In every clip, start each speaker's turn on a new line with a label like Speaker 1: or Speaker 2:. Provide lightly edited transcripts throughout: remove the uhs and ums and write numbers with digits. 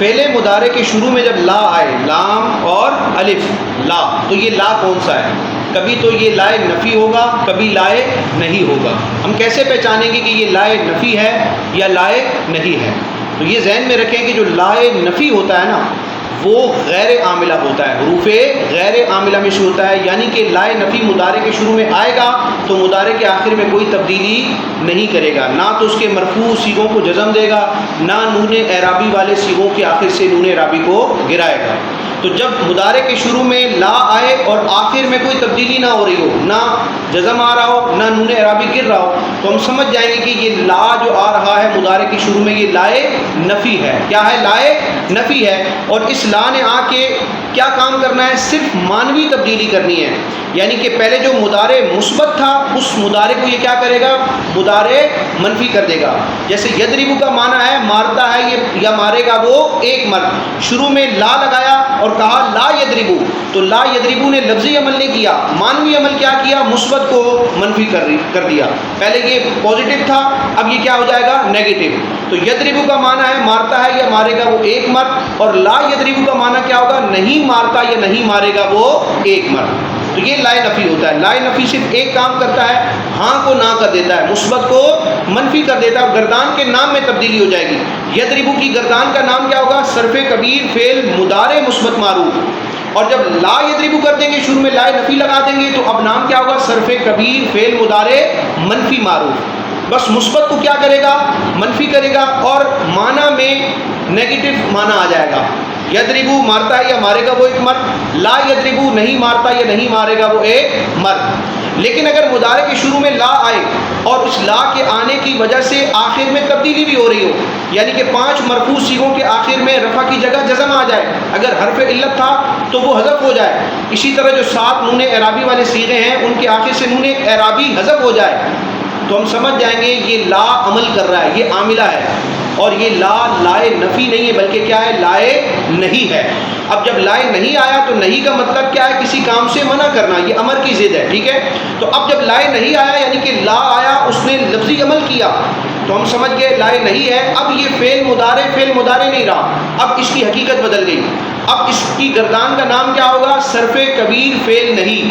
Speaker 1: فعل مضارع کے شروع میں جب لا آئے، لام اور الف لا، تو یہ لا کون سا ہے؟ کبھی تو یہ لائے نفی ہوگا، کبھی لائے نہیں ہوگا۔ ہم کیسے پہچانیں گے کہ یہ لائے نفی ہے یا لائے نہیں ہے؟ تو یہ ذہن میں رکھیں کہ جو لائے نفی ہوتا ہے نا، وہ غیر عاملہ ہوتا ہے، حروف غیر عاملہ میں سے ہوتا ہے، یعنی کہ لائے نفی مضارع کے شروع میں آئے گا تو مضارع کے آخر میں کوئی تبدیلی نہیں کرے گا، نہ تو اس کے مرفوع صیغوں کو جزم دے گا، نہ نون اعرابی والے صیغوں کے آخر سے نون اعرابی کو گرائے گا۔ تو جب مضارع کے شروع میں لا آئے اور آخر میں کوئی تبدیلی نہ ہو رہی ہو، نہ جزم آ رہا ہو، نہ نون اعرابی گر رہا ہو، تو ہم سمجھ جائیں گے کہ یہ لا جو آ رہا ہے مضارع کے شروع میں، یہ لائے نفی ہے۔ کیا ہے؟ لائے نفی ہے۔ اور اس لا نے آ کے کیا کام کرنا ہے؟ صرف معنوی تبدیلی کرنی ہے، یعنی کہ پہلے جو مضارع مثبت تھا اس مضارع کو یہ کیا کرے گا؟ مضارع منفی کر دے گا۔ جیسے یضرب کا معنی ہے مارتا ہے یہ یا مارے گا وہ ایک مرد، شروع میں لا لگایا اور کہا لا یضربو، تو لا یضربو نے لفظی عمل نہیں کیا، معنوی عمل کیا کیا؟ مثبت کو منفی کر دیا۔ پہلے یہ پازیٹیو تھا، اب یہ کیا ہو جائے گا؟ نیگیٹو۔ تو یضربو کا معنی ہے مارتا ہے یا مارے گا وہ ایک مرد، اور لا یضربو کا معنی کیا ہوگا؟ نہیں مارتا یا نہیں مارے گا وہ ایک مرد۔ تو یہ لائے نفی ہوتا ہے۔ لائے نفی صرف ایک کام کرتا ہے، ہاں کو نہ کر دیتا ہے، مثبت کو منفی کر دیتا ہے، اور گردان کے نام میں تبدیلی ہو جائے گی۔ یضربو کی گردان کا نام کیا ہوگا؟ صرف کبیر فعل مضارع مثبت معروف، اور جب لا یضربو کر دیں گے شروع میں لائے نفی لگا دیں گے تو اب نام کیا ہوگا؟ صرف کبیر فعل مضارع منفی معروف۔ بس مثبت کو کیا کرے گا؟ منفی کرے گا، اور معنی میں نیگیٹو معنی آ جائے گا۔ یضربو مارتا ہے یا مارے گا وہ ایک مرد، لا یضربو نہیں مارتا یا نہیں مارے گا وہ ایک مرد۔ لیکن اگر مضارع کے شروع میں لا آئے اور اس لا کے آنے کی وجہ سے آخر میں تبدیلی بھی ہو رہی ہو، یعنی کہ 5 مرفوع صیغوں کے آخر میں رفع کی جگہ جزم آ جائے، اگر حرف علت تھا تو وہ حذف ہو جائے، اسی طرح جو 7 نون اعرابی والے صیغے ہیں ان کے آخر سے نون اعرابی حذف ہو جائے، تو ہم سمجھ جائیں گے یہ لا عمل کر رہا ہے، یہ عاملہ ہے، اور یہ لا لائے نفی نہیں ہے بلکہ کیا ہے؟ لائے نہیں ہے۔ اب جب لائے نہیں آیا تو نہیں کا مطلب کیا ہے؟ کسی کام سے منع کرنا، یہ امر کی ضد ہے، ٹھیک ہے؟ تو اب جب لائے نہیں آیا یعنی کہ لا آیا، اس نے لفظی عمل کیا، تو ہم سمجھ گئے لائے نہیں ہے۔ اب یہ فعل مضارع نہیں رہا، اب اس کی حقیقت بدل گئی، اب اس کی گردان کا نام کیا ہوگا؟ صرف کبیر فعل نہیں،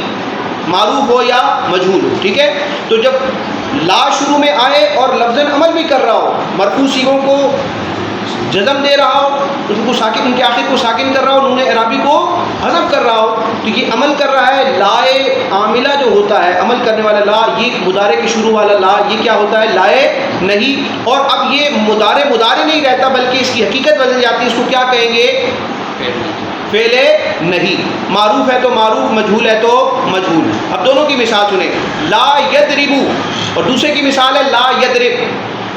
Speaker 1: معروف ہو یا مجہول ہو، ٹھیک ہے؟ تو جب لا شروع میں آئے اور لفظاً عمل بھی کر رہا ہو، مرفوع صیغوں کو جزم دے رہا ہو، ان کو ساکن، ان کے آخر کو ساکن کر رہا ہو، نون اعرابی کو حذف کر رہا ہو، تو یہ عمل کر رہا ہے۔ لائے عاملہ جو ہوتا ہے، عمل کرنے والا لا، یہ مضارع کے شروع والا لا، یہ کیا ہوتا ہے؟ لائے نہیں۔ اور اب یہ مضارع نہیں رہتا بلکہ اس کی حقیقت بدل جاتی ہے، اس کو کیا کہیں گے؟ فعل نہیں۔ معروف ہے تو معروف، مجہول ہے تو مجہول۔ اب دونوں کی مثال سنیں، لا یضربو، اور دوسرے کی مثال ہے لا یضرب۔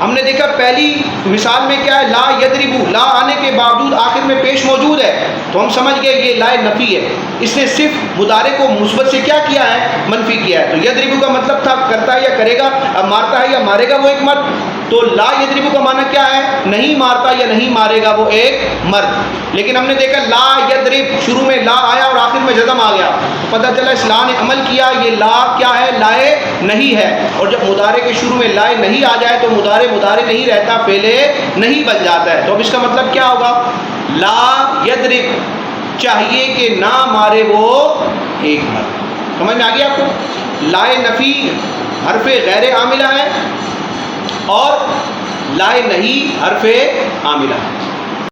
Speaker 1: ہم نے دیکھا پہلی مثال میں کیا ہے؟ لا یضربو، لا آنے کے باوجود آخر میں پیش موجود ہے، تو ہم سمجھ گئے یہ لائے نفی ہے، اس نے صرف مضارع کو مثبت سے کیا کیا ہے؟ منفی کیا ہے۔ تو یضربو کا مطلب تھا کرتا ہے یا کرے گا، اب مارتا ہے یا مارے گا وہ ایک مرد، تو لا یضربو کا معنی کیا ہے؟ نہیں مارتا یا نہیں مارے گا وہ ایک مرد۔ لیکن ہم نے دیکھا لا یضرب، شروع میں لا آیا اور آخر میں جزم آ گیا، پتہ چلا اس لا نے عمل کیا، یہ لا کیا ہے؟ لائے نہیں ہے۔ اور جب مضارع کے شروع میں لائے نہیں آ جائے تو مضارع نہیں رہتا، فعل نہیں بن جاتا ہے۔ تو اب اس کا مطلب کیا ہوگا؟ لا یضرب، چاہیے کہ نہ مارے وہ ایک مرد۔ سمجھ میں آ گیا آپ کو؟ لائے نفی حرف غیر عاملہ ہے اور لائے نہیں حرف عاملہ ہے۔